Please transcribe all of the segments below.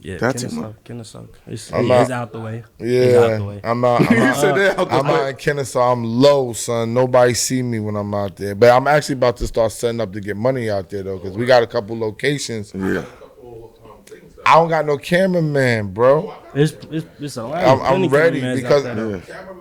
Yeah, That's Kennesaw. It's not- out the way. Yeah, It's out the way. I'm not. You said that out the I'm way. out in Kennesaw. I'm low, son. Nobody see me when I'm out there. But I'm actually about to start setting up to get money out there though, because we got a couple locations. Yeah. I don't got no cameraman, bro. It's all right. I'm ready because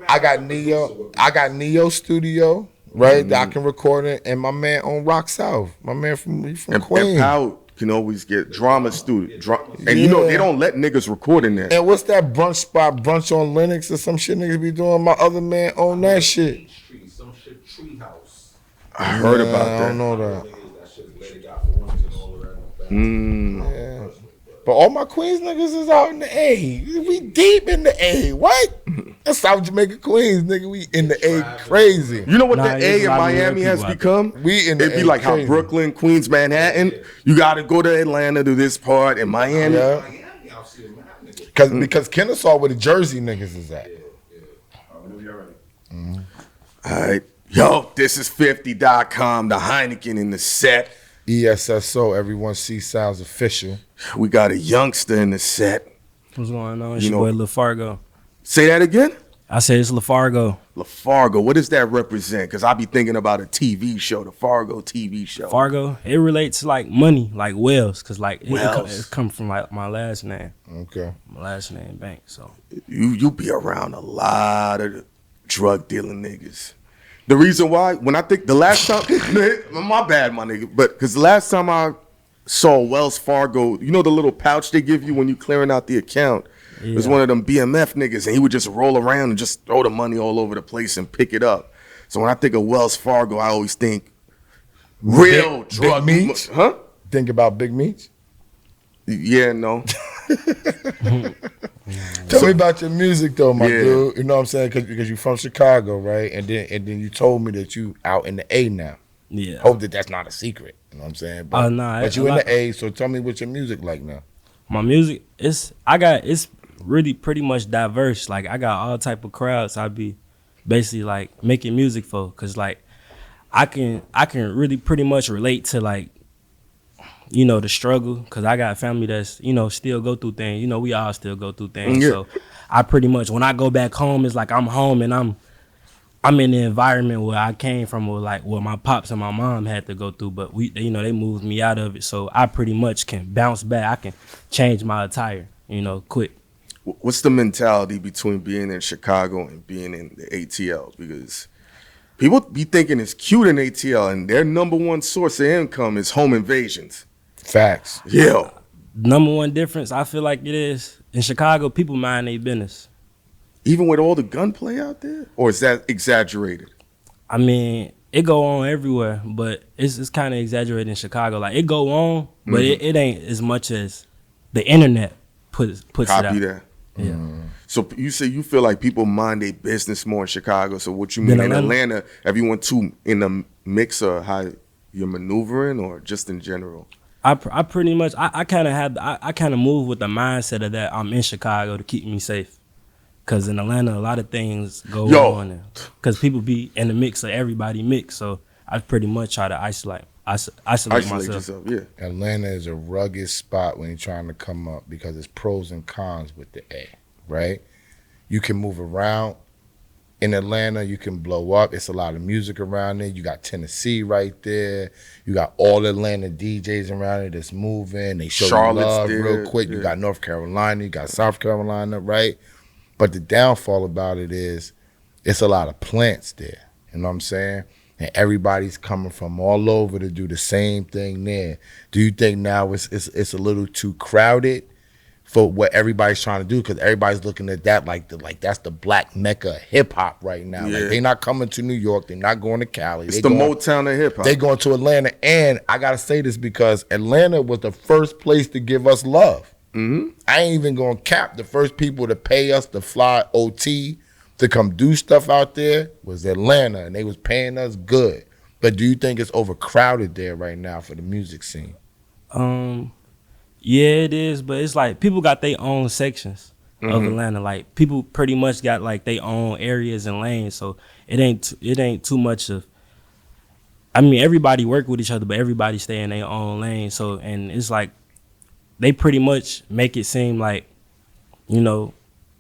I got Neo. I got Neo Studio, right? That I can record it, and my man on Rock South. My man from And Queens. Powell can always get drama studio. And you know, they don't let niggas record in there. And what's that brunch spot? Brunch on Linux or some shit niggas be doing? My other man own that shit. Some shit Treehouse. I heard about I that. don't know that. That shit they got ones and all of that. Yeah. But all my Queens niggas is out in the A. We deep in the A. What? That's South Jamaica Queens, nigga. We in the A crazy. You know what Nah, the there's A a in lot of New York Miami has people out become? We in the It'd be A like how crazy. Brooklyn, Queens, Manhattan. You got to go to Atlanta to this part, and Miami. Yeah. Miami, I'll see them out, nigga. Because Kennesaw where the Jersey niggas is at. All right. Yo, this is 50.com, the Heineken in the set. ESSO, everyone sees Sounds official. We got a youngster in the set. What's going on? It's You your know- boy Lil Fargo. Say that again? I said it's Lil Fargo. LaFargo, what does that represent? Because I be thinking about a TV show, the Fargo TV show. Fargo, it relates to like money, like Wells, because like Wells. it come from like my last name. Okay. My last name Bank. So You be around a lot of drug dealing niggas. The reason why, when I think the last time, my bad, my nigga, but because the last time I saw Wells Fargo, you know the little pouch they give you when you clearing out the account? It was Yeah. one of them BMF niggas, and he would just roll around and just throw the money all over the place and pick it up. So when I think of Wells Fargo, I always think real Big drug meats? Huh? Think about Big Meats. Yeah, no. Tell me about your music though, my Yeah. dude. You know what I'm saying? Because you from Chicago, right? And then you told me that you out in the A now. yeah. Hope that that's not a secret. You know what I'm saying? But, Nah, but you a in lot- the A, so tell me what your music like now. My music, it's really pretty much diverse. Like I got all type of crowds I be basically like making music for, cause like I can really pretty much relate to like, you know, the struggle, cause I got family that's, you know, still go through things. You know, we all still go through things. Yeah. So I pretty much, when I go back home, it's like I'm home and I'm in the environment where I came from, or like what my pops and my mom had to go through, but you know, they moved me out of it. So I pretty much can bounce back. I can change my attire, you know, quick. What's the mentality between being in Chicago and being in the ATL? Because people be thinking it's cute in ATL, and their number one source of income is home invasions. Facts. Yeah. Number one difference I feel like it is, in Chicago, people mind their business. Even with all the gunplay out there? Or is that exaggerated? I mean, it go on everywhere, but it's kind of exaggerated in Chicago. Like it go on, but it ain't as much as the internet puts it out. Copy that. Yeah. So you say you feel like people mind their business more in Chicago. So what you mean Than in Atlanta? Atlanta, everyone too in the mix of how you're maneuvering, or just in general? I pretty much I kind of move with the mindset of that I'm in Chicago to keep me safe, cause in Atlanta a lot of things go on, cause people be in the mix of everybody mix. So I pretty much try to isolate Isolate myself. yourself, yeah. Atlanta is a rugged spot when you're trying to come up because it's pros and cons with the A, right? You can move around. In Atlanta, you can blow up. It's a lot of music around there. You got Tennessee right there. You got all Atlanta DJs around it that's moving. They show Charlotte's you love there, real quick. You yeah. got North Carolina. You got South Carolina, right? But the downfall about it is it's a lot of plants there. You know what I'm saying? And everybody's coming from all over to do the same thing there. Do you think now it's a little too crowded for what everybody's trying to do? Because everybody's looking at that like that's the black mecca of hip hop right now. Yeah. Like they not coming to New York, they're not going to Cali. It's They the going- Motown of hip hop. They going to Atlanta, and I gotta say this because Atlanta was the first place to give us love. Mm-hmm. I ain't even gonna cap. The first people to pay us to fly OT to come do stuff out there was Atlanta, and they was paying us good. But do you think it's overcrowded there right now for the music scene? Yeah, it is, but it's like people got their own sections of Atlanta. Like people pretty much got like their own areas and lanes, so it ain't too much of. I mean, everybody work with each other, but everybody stay in their own lane. So, and it's like they pretty much make it seem like, you know,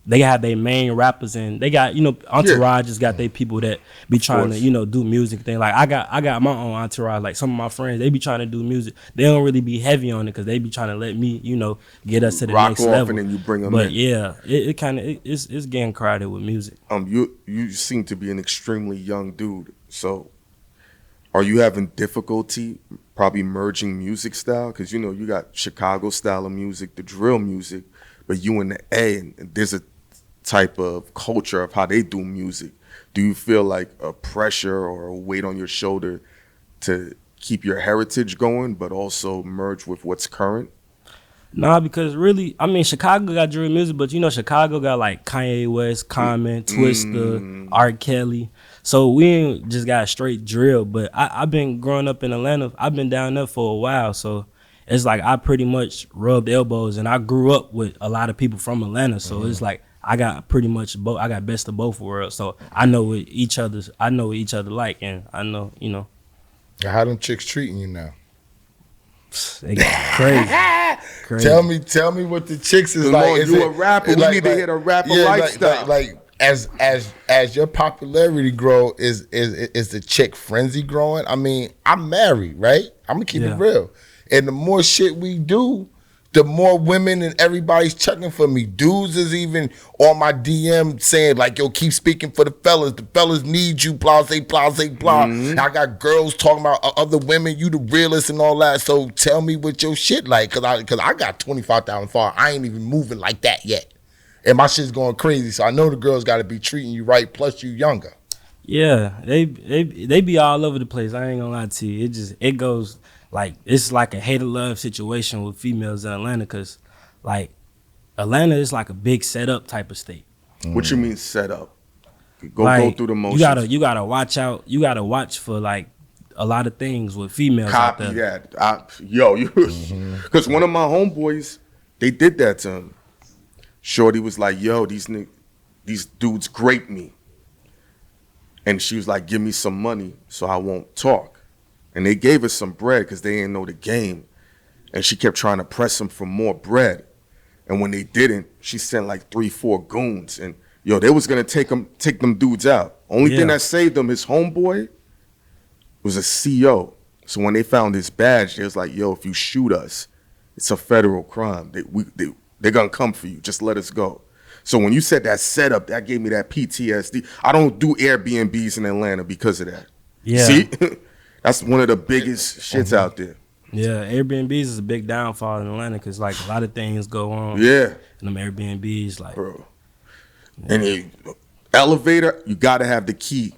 they have their main rappers and they got, you know, Entourage just got their people that be trying to, you know, do music thing. Like I got my own entourage. Like some of my friends, they be trying to do music. They don't really be heavy on it because they be trying to let me, you know, get us to the Rock next off level. and then you bring them but in. yeah, it kind of it's getting crowded with music. You seem to be an extremely young dude. So, are you having difficulty probably merging music style? Because you know you got Chicago style of music, the drill music, but you in the A, and there's a type of culture of how they do music. Do you feel like a pressure or a weight on your shoulder to keep your heritage going, but also merge with what's current? Nah, because really, I mean, Chicago got drill music, but you know, Chicago got like Kanye West, Common, Twista, R. Kelly. So we ain't just got straight drill. But I've been growing up in Atlanta. I've been down there for a while. So it's like I pretty much rubbed elbows, and I grew up with a lot of people from Atlanta. So it's like I got pretty much both. I got best of both worlds. So I know what each other like, and I know, you know. How them chicks treating you now? They crazy. Tell me what the chicks is Come like. on, Is you it- a rapper. We need to hear the rapper lifestyle. Like as your popularity grow, is the chick frenzy growing? I mean, I'm married, right? I'm gonna keep it real. And the more shit we do, the more women and everybody's checking for me. Dudes is even on my DM saying like, yo, keep speaking for the fellas. The fellas need you, blah, blah, blah. I got girls talking about other women, you the realest and all that. So tell me what your shit like, cause I got 25,000 followers. I ain't even moving like that yet. And my shit's going crazy. So I know the girls gotta be treating you right, plus you younger. Yeah, they be all over the place. I ain't gonna lie to you. It goes like it's like a hate or love situation with females in Atlanta, cause like Atlanta is like a big setup type of state. What you mean set up? Go Like, through the motions. You gotta watch out. You gotta watch for like a lot of things with females out Copy there. that. Because one of my homeboys, they did that to him. Shorty was like, yo, these dudes grape me. And she was like, give me some money so I won't talk. And they gave her some bread because they didn't know the game. And she kept trying to press him for more bread. And when they didn't, she sent like 3-4 goons. And yo, they was gonna take them dudes out. Only thing that saved them, his homeboy was a CO. So when they found his badge, they was like, yo, if you shoot us, it's a federal crime. They're gonna come for you. Just let us go. So when you said that setup, that gave me that PTSD. I don't do Airbnbs in Atlanta because of that. Yeah. See? That's one of the biggest shits out there. Yeah, Airbnbs is a big downfall in Atlanta because like a lot of things go on. Yeah. In them Airbnbs, like. Bro. And the elevator, you gotta have the key,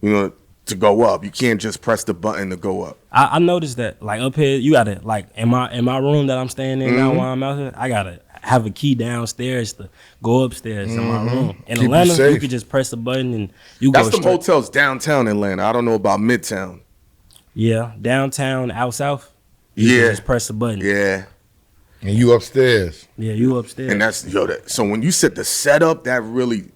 to go up. You can't just press the button to go up. I noticed that like up here, you gotta like in my room that I'm staying in now while I'm out here, I gotta have a key downstairs to go upstairs in my room. In Keep you Atlanta, safe. you could just press the button and you That's go them straight. hotels downtown Atlanta. I don't know about Midtown. Yeah, downtown, out south. You can just press the button. Yeah. And you upstairs. Yeah, you upstairs. And that's so when you said the setup, that really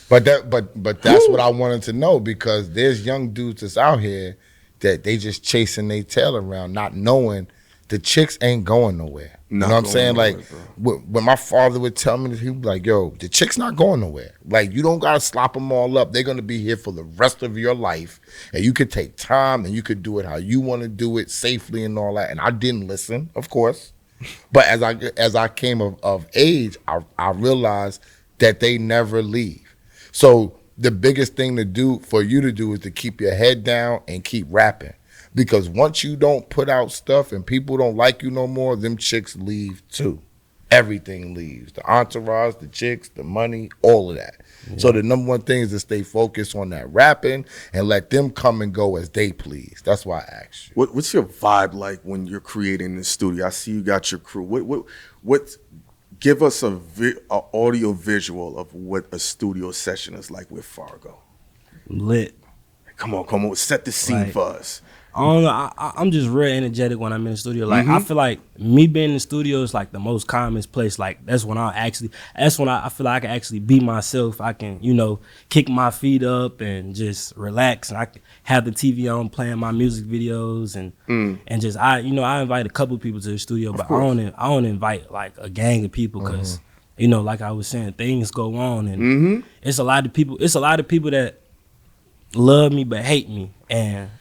But that's what I wanted to know, because there's young dudes that's out here that they just chasing their tail around, not knowing the chicks ain't going nowhere. You know what I'm saying? Like when my father would tell me, he'd be like, yo, the chick's not going nowhere. Like, you don't gotta slop them all up. They're gonna be here for the rest of your life. And you could take time and you could do it how you want to do it safely and all that. And I didn't listen, of course. But as I came of age, I realized that they never leave. So the biggest thing for you to do is to keep your head down and keep rapping. Because once you don't put out stuff and people don't like you no more, them chicks leave too. Everything leaves. The entourage, the chicks, the money, all of that. Yeah. So the number one thing is to stay focused on that rapping and let them come and go as they please. That's why I asked you. What's your vibe like when you're creating in the studio? I see you got your crew. What give us a audio visual of what a studio session is like with Fargo. Lit. Come on. Set the scene for us. I don't know. I'm just real energetic when I'm in the studio. Like I feel like me being in the studio is like the most calmest place. Like that's when I feel like I can actually be myself. I can, kick my feet up and just relax. And I can have the TV on playing my music videos and just I invite a couple people to the studio, but I don't invite like a gang of people because like I was saying, things go on and it's a lot of people that love me but hate me. And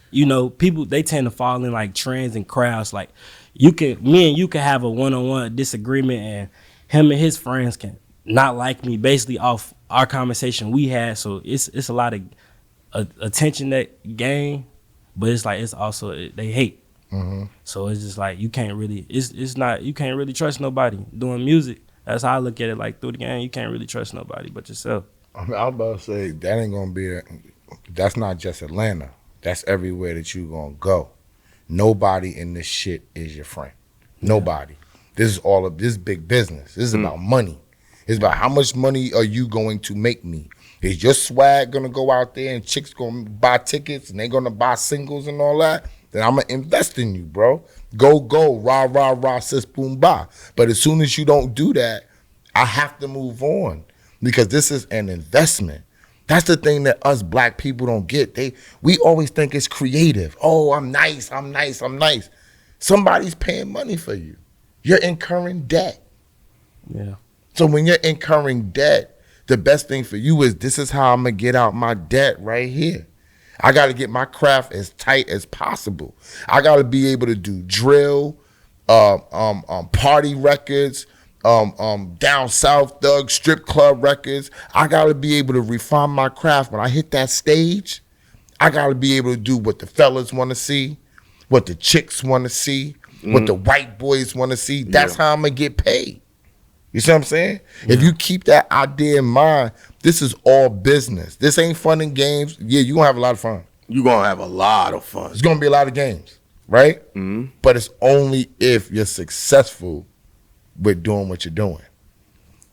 people, they tend to fall in like trends and crowds. Like me and you can have a one-on-one disagreement and him and his friends can not like me basically off our conversation we had. So it's a lot of attention that gain, but it's like, it's also, they hate. So it's just like, you can't really trust nobody doing music. That's how I look at it. Like through the game, you can't really trust nobody but yourself. I was about to say, that ain't gonna be that's not just Atlanta. That's everywhere that you gonna go. Nobody in this shit is your friend. Nobody. This is all of this big business. This is about money. It's about how much money are you going to make me? Is your swag gonna go out there and chicks gonna buy tickets and they gonna buy singles and all that? Then I'm gonna invest in you, bro. Go, rah, rah, rah, sis, boom, bah. But as soon as you don't do that, I have to move on because this is an investment. That's the thing that us black people don't get. We always think it's creative. Oh, I'm nice. Somebody's paying money for you. You're incurring debt. Yeah. So when you're incurring debt, the best thing for you is this is how I'm gonna get out my debt right here. I gotta get my craft as tight as possible. I gotta be able to do drill, party records, down south thug strip club records. I gotta be able to refine my craft. When I hit that stage, I gotta be able to do what the fellas want to see, what the chicks want to see, what the white boys want to see. That's how I'm gonna get paid. You see what I'm saying? If you keep that idea in mind, this is all business. This ain't fun and games. Yeah, you're gonna have a lot of fun. You're gonna have a lot of fun. It's gonna be a lot of games, right? But it's only if you're successful with doing what you're doing.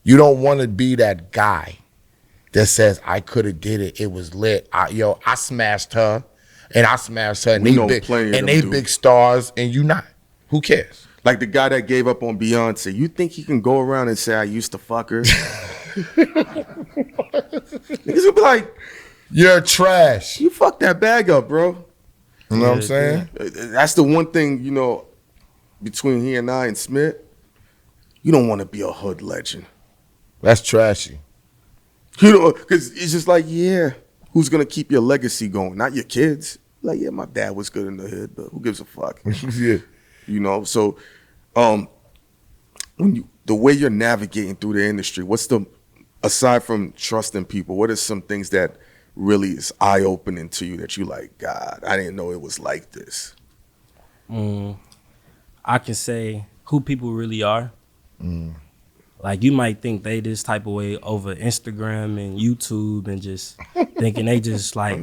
You don't want to be that guy that says, I could have did it. It was lit. I smashed her, and I smashed her, and they big stars, and you not. Who cares? Like the guy that gave up on Beyonce. You think he can go around and say, I used to fuck her? Niggas will be like, you're trash. You fucked that bag up, bro. You know what I'm saying? That's the one thing, between he and I and Smith. You don't want to be a hood legend. That's trashy. Because it's just like, who's going to keep your legacy going? Not your kids. Like, my dad was good in the hood, but who gives a fuck? Yeah. So the way you're navigating through the industry, aside from trusting people, what are some things that really is eye-opening to you that you like, God, I didn't know it was like this? I can say who people really are. Like you might think they this type of way over Instagram and YouTube and just thinking they just like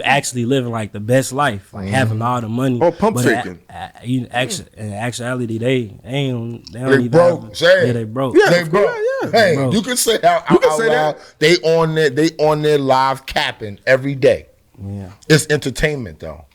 actually living like the best life, like having all the money. Oh, pump faking. In actuality, they don't They even broke. have, Say yeah, they broke. Yeah, they broke. Yeah. Hey, Bro. you can say out loud, they on their live capping every day. Yeah. It's entertainment though.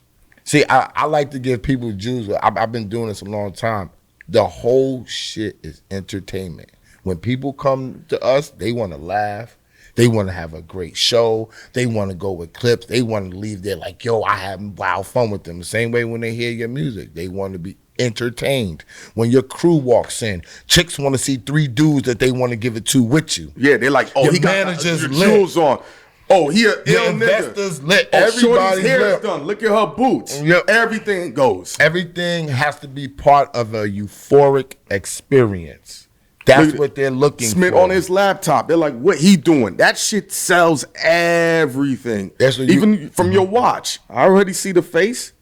See, I like to give people Jews. I've been doing this a long time. The whole shit is entertainment. When people come to us, they want to laugh. They want to have a great show. They want to go with clips. They want to leave there like, yo, I had wild fun with them. The same way when they hear your music, they want to be entertained. When your crew walks in, chicks want to see 3 dudes that they want to give it to with you. Yeah, they're like, oh, Your he got manager's your lit. jewels on. Oh, he a Your ill investors nigga. lit. Oh, Everybody's shorty's hair lit. is done. Look at her boots. Yep. Everything goes. Everything has to be part of a euphoric experience. That's what they're looking Smith for. on his laptop. They're like, what he doing? That shit sells everything. That's what Even from your watch. I already see the face.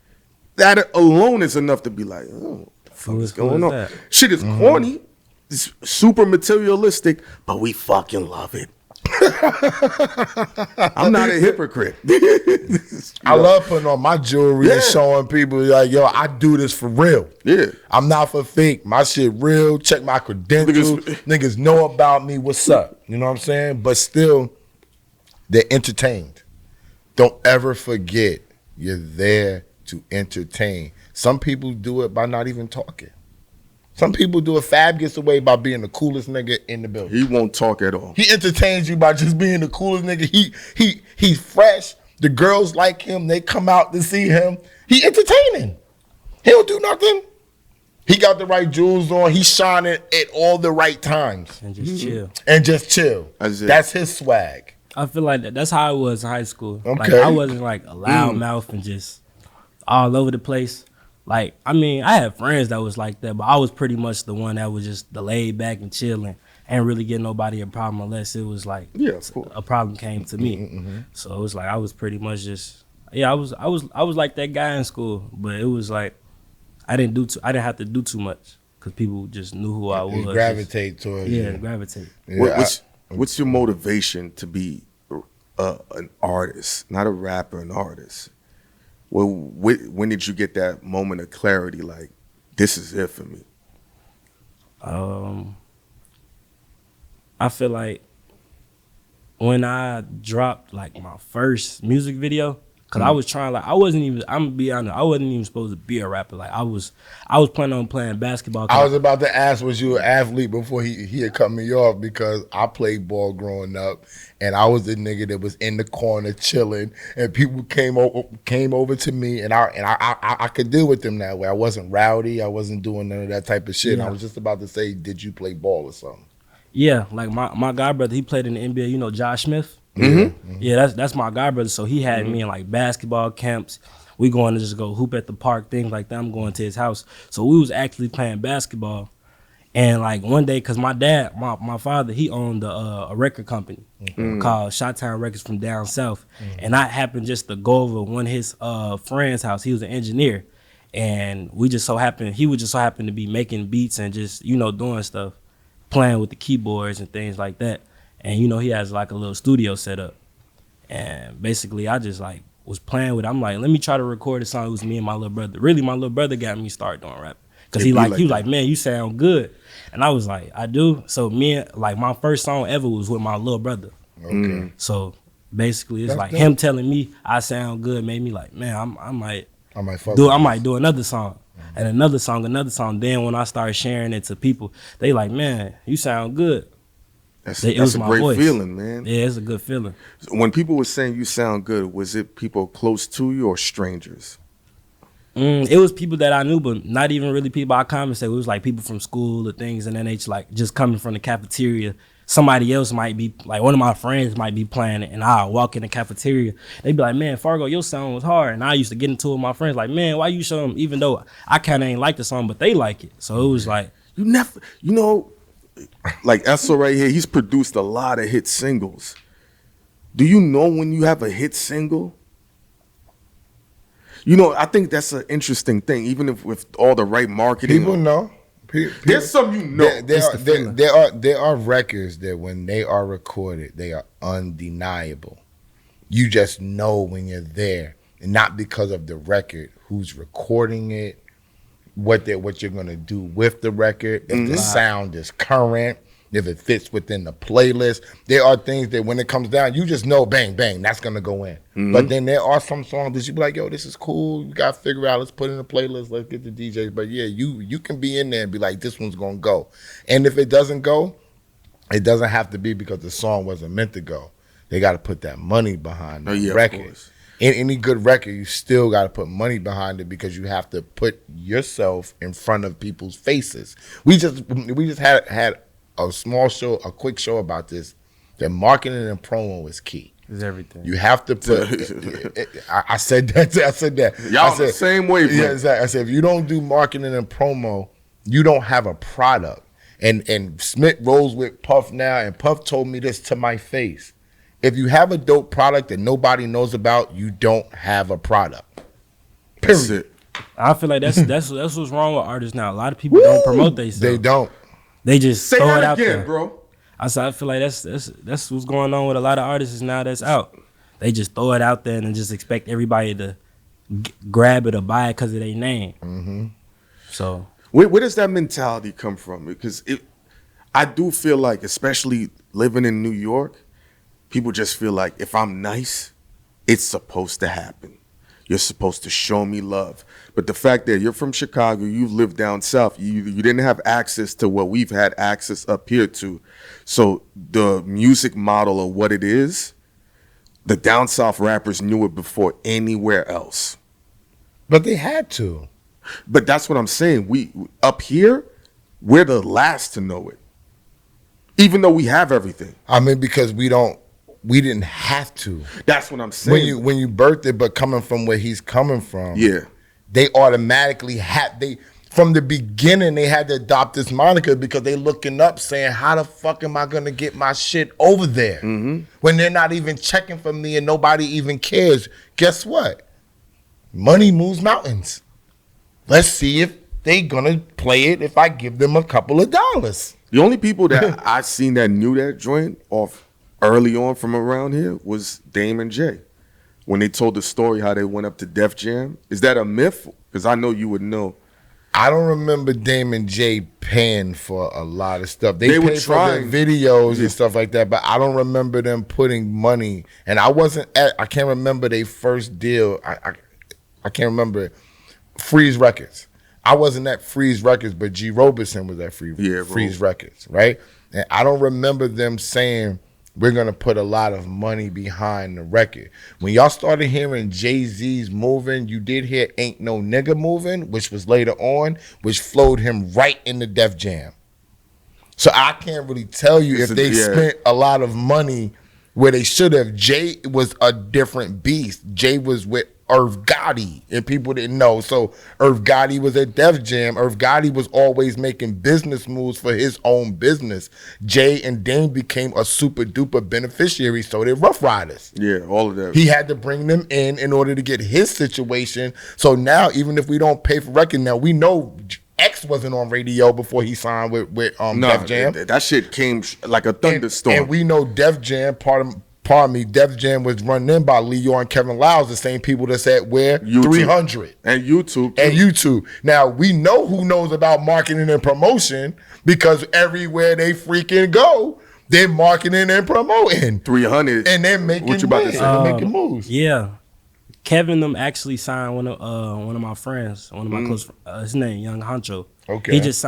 That alone is enough to be like, oh, what the fuck is going on? that? Shit is corny. It's super materialistic, but we fucking love it. I'm not a hypocrite. I love putting on my jewelry and showing people like, yo, I do this for real. Yeah. I'm not for fake. My shit real. Check my credentials. Niggas know about me. What's up? You know what I'm saying? But still, they're entertained. Don't ever forget you're there to entertain. Some people do it by not even talking. Some people do it. Fab gets away by being the coolest nigga in the building. He won't talk at all. He entertains you by just being the coolest nigga. He's fresh. The girls like him. They come out to see him. He entertaining. He don't do nothing. He got the right jewels on. He's shining at all the right times. And just chill. And just chill. That's his swag. I feel like that's how I was in high school. Okay. Like I wasn't like a loud mouth and just all over the place. Like, I mean, I had friends that was like that, but I was pretty much the one that was just the laid back and chilling and really get nobody a problem unless it was like a problem came to me. So it was like I was pretty much just I was like that guy in school, but it was like I didn't have to do too much because people just knew who I was. Gravitate towards you. Yeah, gravitate. Yeah, What's your motivation to be an artist, not a rapper, an artist? Well, when did you get that moment of clarity? Like, this is it for me. I feel like when I dropped like my first music video, cause I was trying, like, I'm gonna be honest, I wasn't even supposed to be a rapper. Like I was planning on playing basketball. I was about to ask, was you an athlete before he had cut me off, because I played ball growing up and I was the nigga that was in the corner chilling and people came over to me and I could deal with them that way. I wasn't rowdy. I wasn't doing none of that type of shit. Yeah. I was just about to say, did you play ball or something? Yeah, like my god brother, he played in the NBA. You know Josh Smith. Yeah, that's my god brother. So he had me in like basketball camps. We going to just go hoop at the park, things like that. I'm going to his house. So we was actually playing basketball. And like one day, cause my dad, my father, he owned a record company called Chi-Town Records from down south. And I happened just to go over one of his friend's house. He was an engineer, and he would just so happen to be making beats and just doing stuff, playing with the keyboards and things like that. And he has like a little studio set up. And basically I just like was playing with it. I'm like, let me try to record a song. It was me and my little brother. Really, my little brother got me started doing rap. Cause he was like, man, you sound good. And I was like, I do. So my first song ever was with my little brother. Okay. So basically it's That's like dope. him telling me I sound good made me like, man, I might do another song. And another song. Then when I started sharing it to people, they like, man, you sound good. That's It was a my great voice. feeling, man. Yeah, it's a good feeling. When people were saying you sound good, was it people close to you or strangers? It was people that I knew, but not even really people I conversate with. It was like people from school or things, and then they like just coming from the cafeteria. Somebody else might be, like one of my friends might be playing it, and I'll walk in the cafeteria. They'd be like, man, Fargo, your song was hard. And I used to get into it with my friends, like, man, why you show them, even though I kind of ain't like the song, but they like it. So it was like, Like Esso right here, he's produced a lot of hit singles. Do you know when you have a hit single? I think that's an interesting thing, even if with all the right marketing. People know. There's some There are records that when they are recorded, they are undeniable. You just know when you're there, and not because of the record, who's recording it, what you're gonna do with the record, if the sound is current, if it fits within the playlist. There are things that when it comes down, you just know, bang, bang, that's gonna go in. But then there are some songs that you be like, yo, this is cool. You gotta figure out, let's put in a playlist, let's get the DJs. But yeah, you can be in there and be like, this one's gonna go. And if it doesn't go, it doesn't have to be because the song wasn't meant to go. They gotta put that money behind the record. In any good record, you still got to put money behind it because you have to put yourself in front of people's faces. We just had a small show, a quick show about this. That marketing and promo is key. it's everything. You have to put. I said that. Y'all the same way, bro. Yeah, exactly. I said if you don't do marketing and promo, you don't have a product. And Smith rolls with Puff now, and Puff told me this to my face. If you have a dope product that nobody knows about, you don't have a product. Period. I feel like that's what's wrong with artists now. A lot of people don't promote themselves. They don't. They just Say throw it that out again, there. bro. I feel like that's what's going on with a lot of artists now that's out. They just throw it out there and just expect everybody to grab it or buy it because of their name. Mm-hmm. So Where does that mentality come from? Because I do feel like, especially living in New York, people just feel like if I'm nice, it's supposed to happen. You're supposed to show me love. But the fact that you're from Chicago, you've lived down south, you didn't have access to what we've had access up here to. So the music model of what it is, the down south rappers knew it before anywhere else. But they had to. But that's what I'm saying. We up here, we're the last to know it. Even though we have everything. I mean, because we didn't have to. That's what I'm saying. When you birthed it, but coming from where he's coming from, Yeah. they automatically from the beginning they had to adopt this moniker because they looking up saying, how the fuck am I gonna get my shit over there? Mm-hmm. When they're not even checking for me and nobody even cares. Guess what? Money moves mountains. Let's see if they gonna play it if I give them a couple of dollars. The only people that I seen that knew that joint off early on from around here was Dame and Jay. When they told the story how they went up to Def Jam. Is that a myth? Because I know you would know. I don't remember Dame and Jay paying for a lot of stuff. They were paid for their trying. videos and stuff like that, but I don't remember them putting money. And I can't remember their first deal. I can't remember Freeze Records. I wasn't at Freeze Records, but G. Roberson was at Freeze Records, right? And I don't remember them saying, we're going to put a lot of money behind the record. When y'all started hearing Jay-Z's moving, you did hear Ain't No Nigga Moving, which was later on, which flowed him right into Def Jam. So I can't really tell you if they spent a lot of money where they should have. Jay was a different beast. Jay was with Irv Gotti, and people didn't know. So Irv Gotti was at Def Jam. Irv Gotti was always making business moves for his own business. Jay and Dame became a super duper beneficiary, so they're Rough Riders. Yeah, all of that. He had to bring them in order to get his situation. So now, even if we don't pay for record, now we know X wasn't on radio before he signed with Def Jam. That shit came like a thunderstorm. And we know Def Jam, pardon me, Def Jam was run in by Leo and Kevin Lyles, the same people that's at YouTube. 300. And YouTube. And YouTube. Now, we know who knows about marketing and promotion because everywhere they freaking go, they're marketing and promoting. 300. And they're making What you about to say? they're making moves. Yeah. Kevin them actually signed one of my friends, one of my close friends. His name Young Honcho. Okay. He just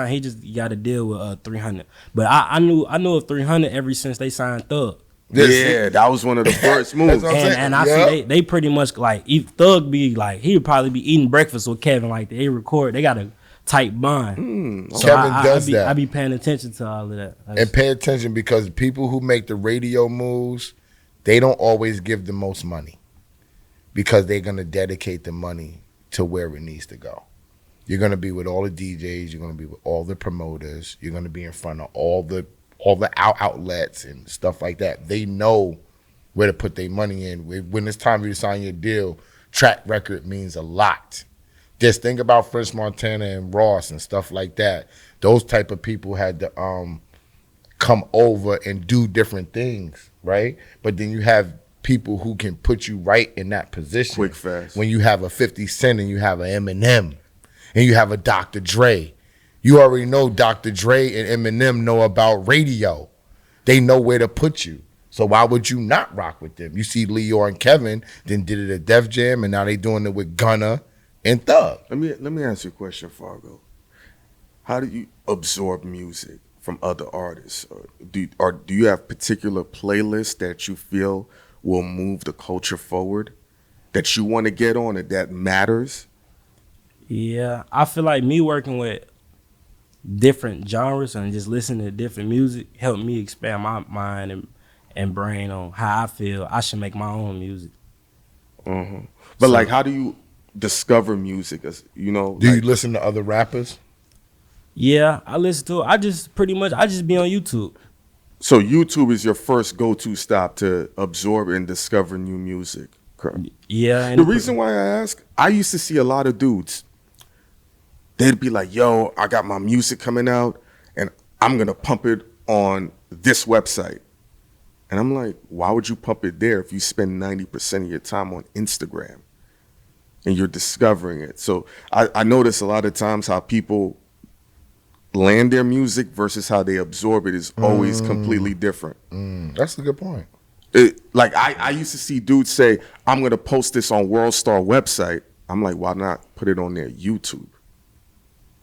got a deal with 300. But I knew of 300 ever since they signed Thug. Yeah, that was one of the first moves. And I see they pretty much like Thug be like he would probably be eating breakfast with Kevin, like they got a tight bond. So Kevin does that. I be paying attention to all of that. And pay attention because people who make the radio moves, they don't always give the most money because they're going to dedicate the money to where it needs to go. You're going to be with all the DJs. You're going to be with all the promoters. You're going to be in front of all the outlets and stuff like that. They know where to put their money in. When it's time for you to sign your deal, track record means a lot. Just think about French Montana and Ross and stuff like that. Those type of people had to come over and do different things, right? But then you have people who can put you right in that position. Quick, fast. When you have a 50 Cent and you have an Eminem and you have a Dr. Dre. You already know Dr. Dre and Eminem know about radio. They know where to put you. So why would you not rock with them? You see Leo and Kevin then did it at Def Jam, and now they doing it with Gunna and Thug. Let me ask you a question, Fargo. How do you absorb music from other artists? Do you have particular playlists that you feel will move the culture forward, that you want to get on it, that matters? Yeah, I feel like me working with different genres and just listening to different music helped me expand my mind and brain on how I feel I should make my own music. Mm-hmm. But like, how do you discover music? As you know, Do you listen to other rappers? Yeah, I listen to it. I just be on YouTube. So YouTube is your first go-to stop to absorb and discover new music. Correct. Yeah. And The reason why I ask, I used to see a lot of dudes. They'd be like, yo, I got my music coming out and I'm going to pump it on this website. And I'm like, why would you pump it there if you spend 90% of your time on Instagram and you're discovering it? So I notice a lot of times how people land their music versus how they absorb it is always completely different. That's a good point. Like I used to see dudes say, I'm going to post this on World Star website. I'm like, why not put it on their YouTube?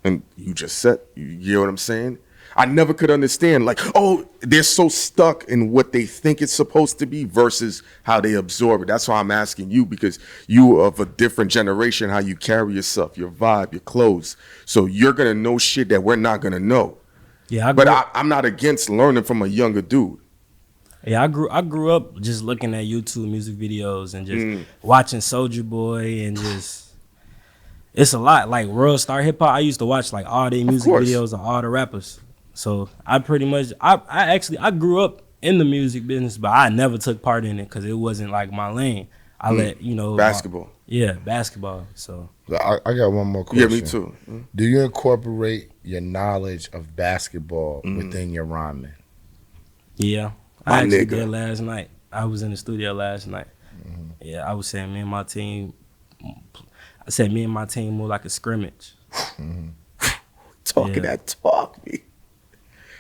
And you just said, you know what I'm saying? I never could understand, like, oh, they're so stuck in what they think it's supposed to be versus how they absorb it. That's why I'm asking you, because you are of a different generation, how you carry yourself, your vibe, your clothes. So you're going to know shit that we're not going to know. Yeah, I'm not against learning from a younger dude. Yeah, I grew up just looking at YouTube music videos and just watching Soulja Boy and just it's a lot. Like World Star Hip Hop, I used to watch like all their music videos of all the rappers. So I pretty much I grew up in the music business, but I never took part in it because it wasn't like my lane. I let basketball. Basketball. So I got one more question. Yeah, me too. Do you incorporate your knowledge of basketball within your rhyming? Yeah, I actually did last night. I was in the studio last night. Yeah, I was saying me and my team. I said me and my team more like a scrimmage. Talking that talk, me.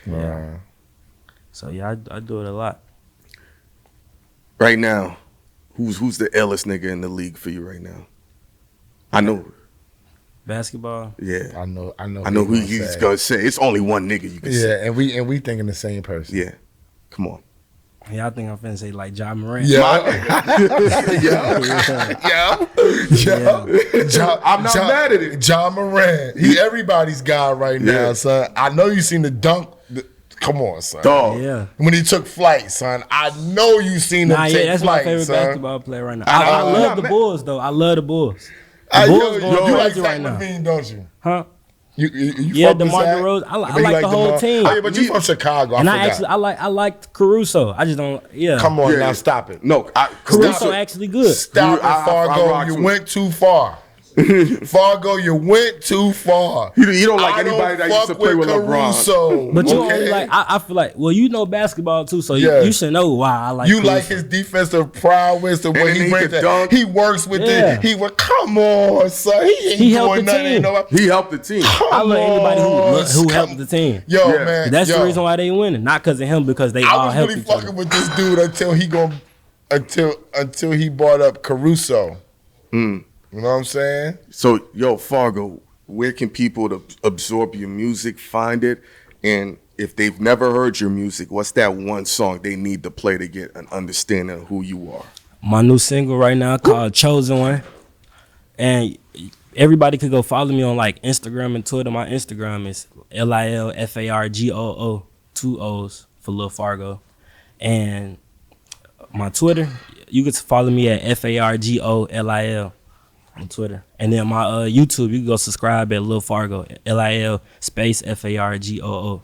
Yeah. So yeah, I do it a lot. Right now, who's the illest nigga in the league for you right now? I know. Basketball. Yeah. I know who he's gonna say. It's only one nigga you can say. Yeah, and we thinking the same person. Yeah. Come on. Yeah, I think I'm finna say like Ja Morant. Yeah. I'm not mad at it. Ja Morant. He everybody's guy right now, son. I know you seen the dunk. Come on, son. Dog. Yeah. When he took flight, son. I know you seen him take that's flight, my favorite son. basketball player right now. I love the Bulls though. I love the Bulls. The Bulls going you like crazy Zach right now. Levine, don't you? Huh? You Yeah, fuck with DeMar Zach? DeRozan. I mean, like the whole DeMar? team. Oh, yeah, but you from Chicago. I forgot. I liked Caruso. I just don't. Yeah. Come on Yeah. now, stop it. No, Caruso actually good. Stop it, I Fargo. rock You with- went too far. Fargo, you went too far. You don't like I anybody don't that used to fuck play with LeBron. Caruso, But you okay? only like. I feel like. Well, you know basketball too, so Yeah. you should know why I like. You Caruso. like his defensive prowess, the way then he he brings could that. dunk. He works with Yeah. it. He would come on, son. He ain't He helped doing the nothing. team. Ain't nobody. He helped the team. I love anybody who Come- helped the team. Yo, Yeah. man. That's yo, the reason why they winning, not because of him, because they all I was helped really each other. fucking with this dude until he brought up Caruso. You know what I'm saying? So, yo, Fargo, where can people to absorb your music, find it? And if they've never heard your music, what's that one song they need to play to get an understanding of who you are? My new single right now called Chosen One. And everybody could go follow me on like Instagram and Twitter. My Instagram is LILFARGOO, 2 O's for Lil Fargo. And my Twitter, you can follow me at FARGOLIL on Twitter. And then my YouTube, you can go subscribe at Lil Fargo, LIL space FARGOO.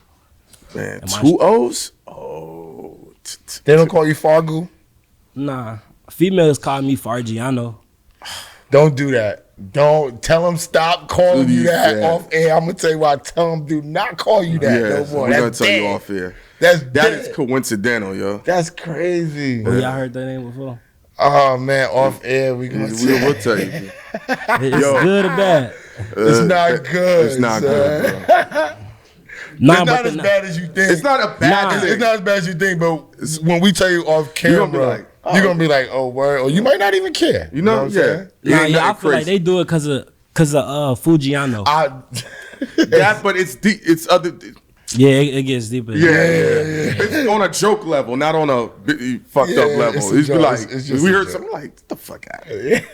Man, And my 2 O's? Oh. They don't call you Fargoo? Nah, females call me Fargiano. Don't do that. Don't tell them stop calling you that Yeah. off air. I'm gonna tell you why. Tell them do not call you that Yeah, no more. we're going That's to tell you dead. off here. That That is is coincidental, yo. That's crazy. Oh, y'all heard that name before? Oh man, off air we gonna We'll tell you. It's Yo. good or bad? It's not good. It's not son. good, bro. Nah, It's not but as bad as you think. It's not a bad Nah. thing. It's not as bad as you think, but when we tell you off camera, gonna be like, oh. you're gonna be like, "Oh, word," or you might not even care. You know? what I'm saying? Yeah. Nah, Ain't yeah, I nothing feel like crazy. they do it because of Fujiano. That, but it's deep. It's other. Yeah, it gets deeper. Yeah. It's on a joke level, not on a fucked up Yeah, level. it's a It's be joke. like It's just we a heard joke. something like, "Get the fuck out of here."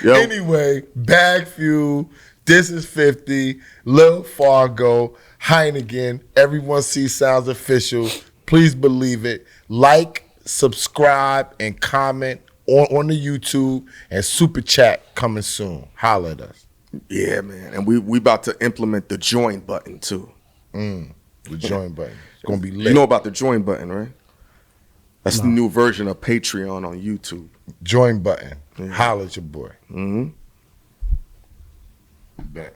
Yo, Anyway, Bag Fuel, This is 50, Lil Fargo, Heineken, Everyone Sees Sounds Official. Please believe it. Like, subscribe, and comment on the YouTube, and Super Chat coming soon. Holla at us. yeah, man, and we about to implement the join button too. The join button. It's gonna be lit. You know about the join button, right? That's the new version of Patreon on YouTube. Join button. Holla at your boy. Mm-hmm. Bet.